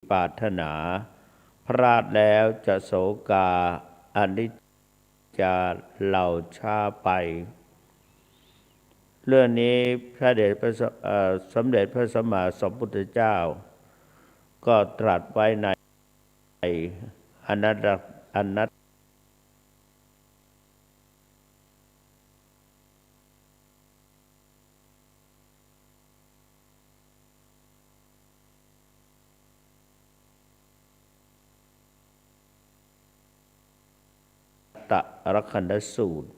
ปรารถนาพลาดแล้วจะโศกาอนิจจาเหล่าช้าไปเรื่องนี้พระเดชพระสมเด็จพระสัมมาสัมพุทธเจ้าก็ตรัสไว้ในอนัตตรคันธสูตร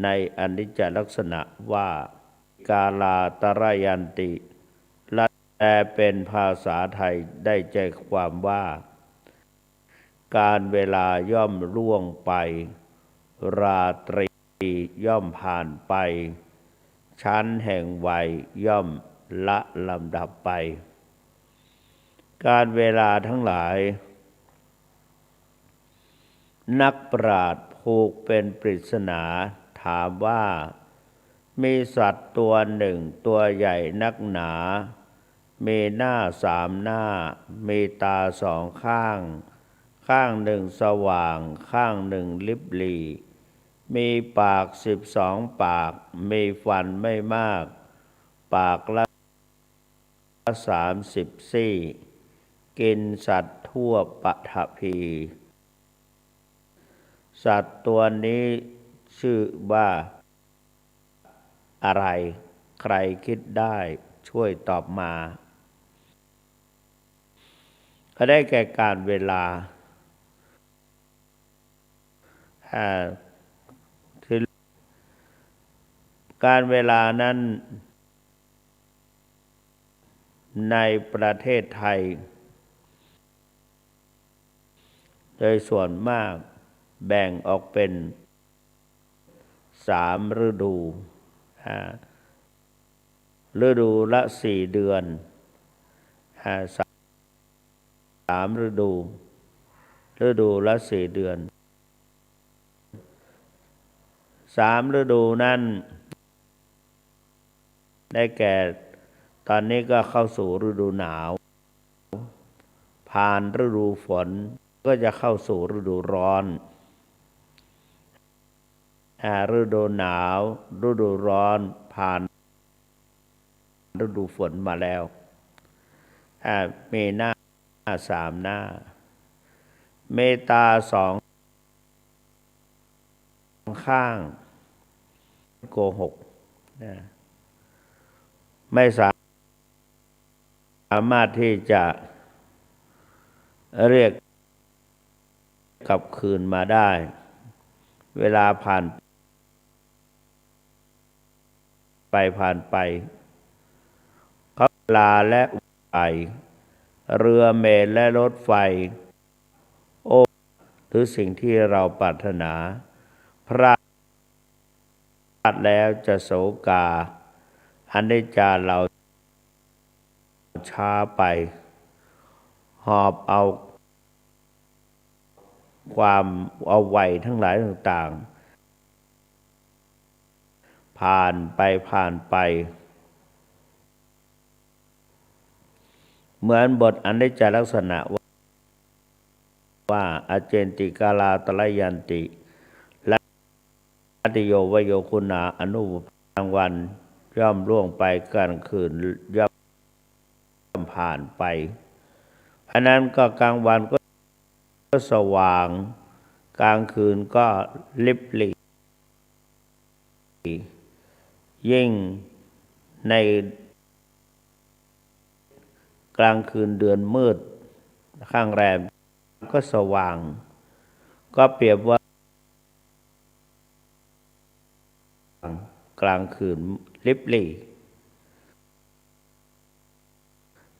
ในอนิจจลักษณะว่ากาลาตรยันติและแปลเป็นภาษาไทยได้ใจความว่าการเวลาย่อมล่วงไปราตรีย่อมผ่านไปชั้นแห่งวัยย่อมละลำดับไปการเวลาทั้งหลายนักปราชญ์ผูกเป็นปริศนาถามว่ามีสัตว์ตัวหนึ่งตัวใหญ่นักหนามีหน้า3 หน้ามีตา2 ข้างข้างหนึ่งสว่างข้างหนึ่งลิบหลี่มีปาก12 ปากมีฟันไม่มากปากละ30 ซี่กินสัตว์ทั่วปฐพีสัตว์ตัวนี้ชื่อว่าอะไรใครคิดได้ช่วยตอบมาก็ได้แก่การเวลาการเวลานั้นในประเทศไทยโดยส่วนมากแบ่งออกเป็น3 ฤดูฤดูละ4 เดือน3 ฤดูละ4 เดือน3 ฤดูนั้นได้แก่ตอนนี้ก็เข้าสู่ฤดูหนาวผ่านฤดูฝนก็จะเข้าสู่ฤดูร้อนฤดูหนาวฤดูร้อนผ่านฤดูฝนมาแล้วมีหน้า3 หน้าเมตา2 ข้างโกหกไม่สามารถที่จะเรียกกลับคืนมาได้เวลาผ่านไปเขาลาและไฟเรือเมล์และรถไฟโอ้หรือสิ่งที่เราปรารถนาพลาดแล้วจะโศกาอนิจจาเราช้าไปหอบเอาความเอาวัยทั้งหลายต่างๆผ่านไปเหมือนบทอนิจจลักษณะว่าอเจนติกาลาตรยันติและติโยวโยคุณาอนุกลางวันย่อมล่วงไปกลางคืนย่อมผ่านไปอันนั้นก็กลางวันก็สว่างกลางคืนก็ลิบหลี่ยิ่งในกลางคืนเดือนมืดข้างแรมก็สว่างก็เปรียบว่ากลางคืนลิบหลี่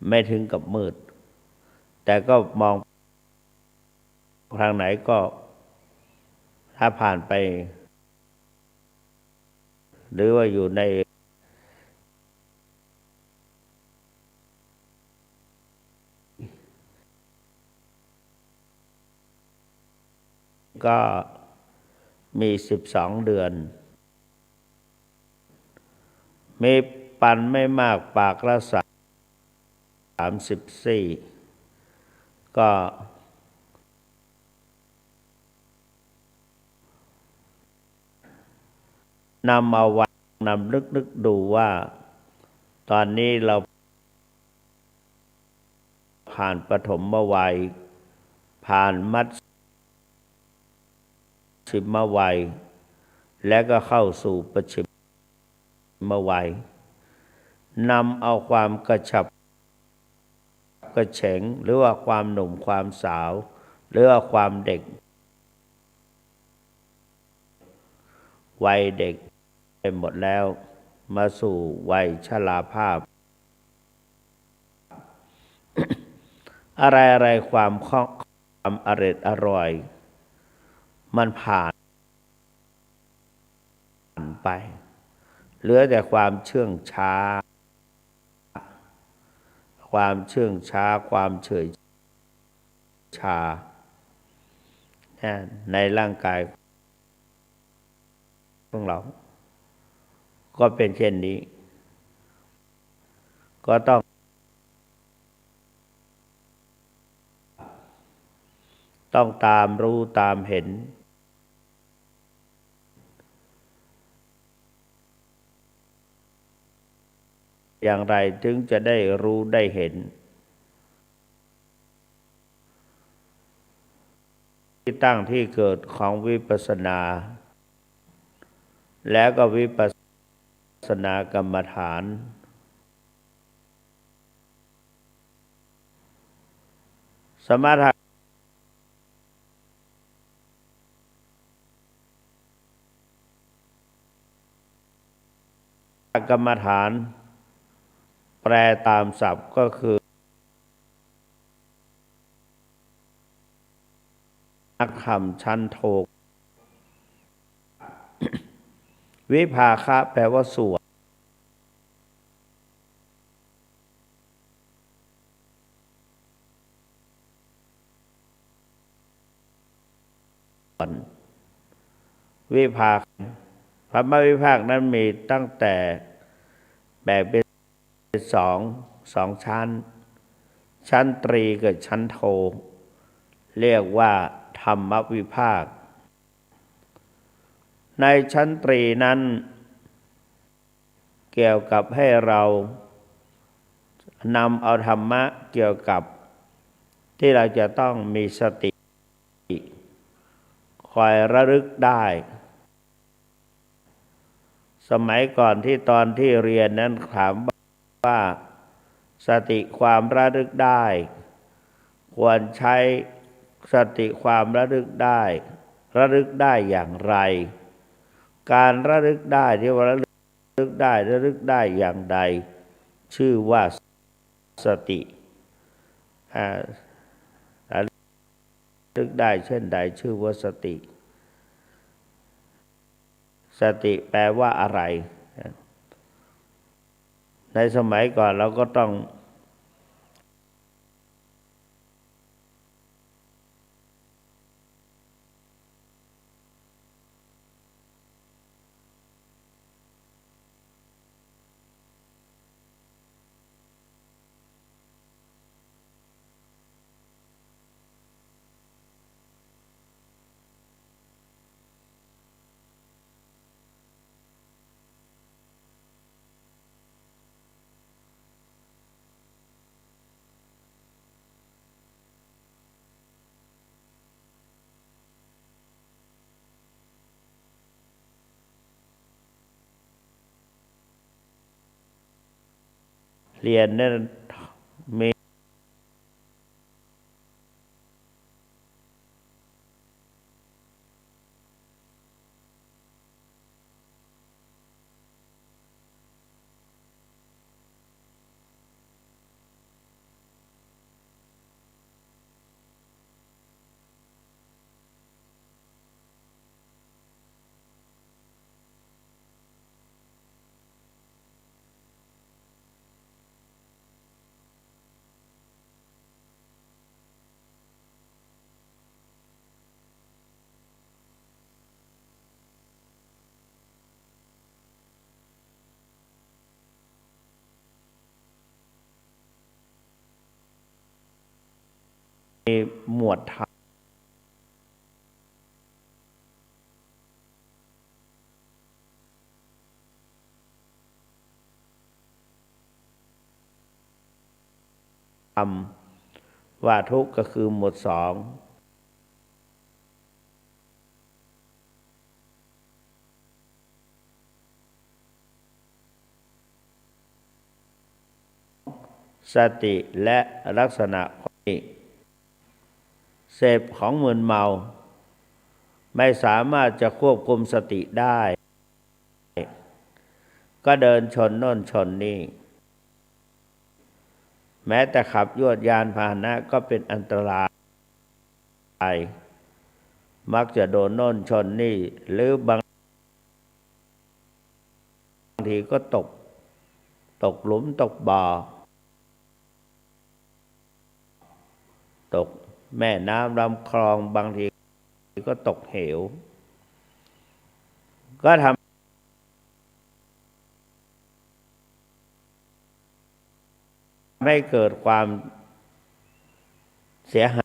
ไม่ถึงกับมืดแต่ก็มองทางไหนก็ถ้าผ่านไปหรือว่าอยู่ในก็ มี12 เดือนมีปันไม่มากปากละ30 ซี่ก็นำเอาไว้นำนึกดูว่าตอนนี้เราผ่านปฐมวัยผ่านมัชชิมวัยและก็เข้าสู่ปัจฉิมวัยนำเอาความกระฉับกระเฉงหรือว่าความหนุ่มความสาวหรือว่าความเด็กวัยเด็กไปหมดแล้วมาสู่วัยชราภาพ อะไรความอร่อยมันผ่านไปเหลือแต่ความเชื่องช้าความเฉยชาในร่างกายของเราก็เป็นเช่นนี้ก็ต้องตามรู้ตามเห็นอย่างไรถึงจะได้รู้ได้เห็นที่ตั้งที่เกิดของวิปัสสนาแล้วก็วิปัสสนากรรมฐานสมถกรรมฐานแปลตามศัพท์ก็คือนักธรรมชั้นโทวิภาคะแปลว่าสวดวิภาคพระมวิภาคนั้นมีตั้งแต่แบ่งเป็นสองชั้นตรีกับชั้นโทเรียกว่าธรรมวิภาคในชั้นตรีนั้นเกี่ยวกับให้เรานำเอาธรรมะเกี่ยวกับที่เราจะต้องมีสติคอยระลึกได้สมัยก่อนที่ตอนที่เรียนนั้นถามว่าสติความระลึกได้ควรใช้สติความระลึกได้อย่างไรการระลึกได้ที่ว่าระลึกได้อย่างใดชื่อว่าสติระลึกได้เช่นใดชื่อว่าสติแปลว่าอะไรในสมัยก่อนเราก็ต้องเรียนนั้นมี หมวดธรรมว่าทุกข์ก็คือหมวดสองสติและลักษณะเสพของมึนเมาไม่สามารถจะควบคุมสติได้ก็เดินชนโน่นชนนี่แม้แต่ขับยวดยานพาหนะก็เป็นอันตรายมักจะโดนโน่นชนนี่หรือบางทีก็ตกหลุมตกบ่อตกแม่น้ำลำคลองบางทีก็ตกเหวก็ทำให้เกิดความเสียห